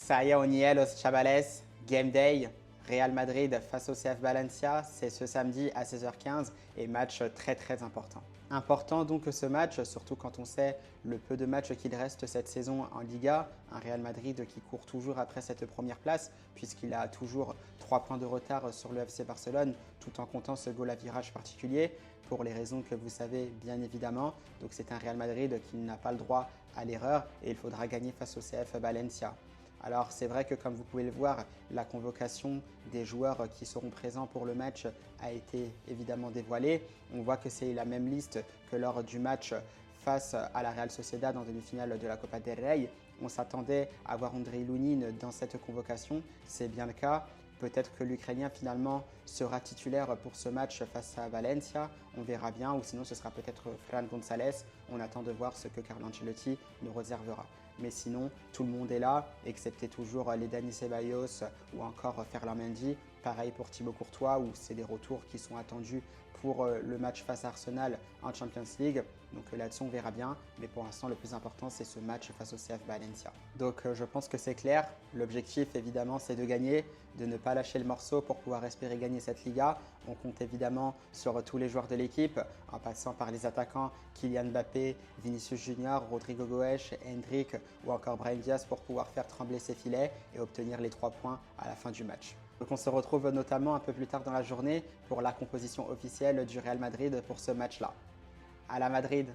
Ça y est, on y est, Los Chavales. Game Day, Real Madrid face au CF Valencia. C'est ce samedi à 16h15 et match très très important. Important donc ce match, surtout quand on sait le peu de matchs qu'il reste cette saison en Liga. Un Real Madrid qui court toujours après cette première place puisqu'il a toujours 3 points de retard sur le FC Barcelone tout en comptant ce goal à virage particulier pour les raisons que vous savez bien évidemment. Donc c'est un Real Madrid qui n'a pas le droit à l'erreur et il faudra gagner face au CF Valencia. Alors c'est vrai que comme vous pouvez le voir, la convocation des joueurs qui seront présents pour le match a été évidemment dévoilée. On voit que c'est la même liste que lors du match face à la Real Sociedad en demi-finale de la Copa del Rey. On s'attendait à voir Ondrej Lunin dans cette convocation, c'est bien le cas. Peut-être que l'Ukrainien finalement sera titulaire pour ce match face à Valencia, on verra bien, ou sinon ce sera peut-être Fran González. On attend de voir ce que Carlo Ancelotti nous réservera. Mais sinon, tout le monde est là, excepté toujours les Dani Ceballos ou encore Ferland Mendy. Pareil pour Thibaut Courtois, où c'est des retours qui sont attendus pour le match face à Arsenal en Champions League. Donc là-dessus, on verra bien. Mais pour l'instant, le plus important, c'est ce match face au CF Valencia. Donc je pense que c'est clair. L'objectif, évidemment, c'est de gagner, de ne pas lâcher le morceau pour pouvoir espérer gagner cette Liga. On compte évidemment sur tous les joueurs de l'équipe, en passant par les attaquants Kylian Mbappé, Vinicius Junior, Rodrigo Goes, Hendrick ou encore Brahim Diaz pour pouvoir faire trembler ses filets et obtenir les 3 points à la fin du match. Donc on se retrouve notamment un peu plus tard dans la journée pour la composition officielle du Real Madrid pour ce match-là. À la Madrid!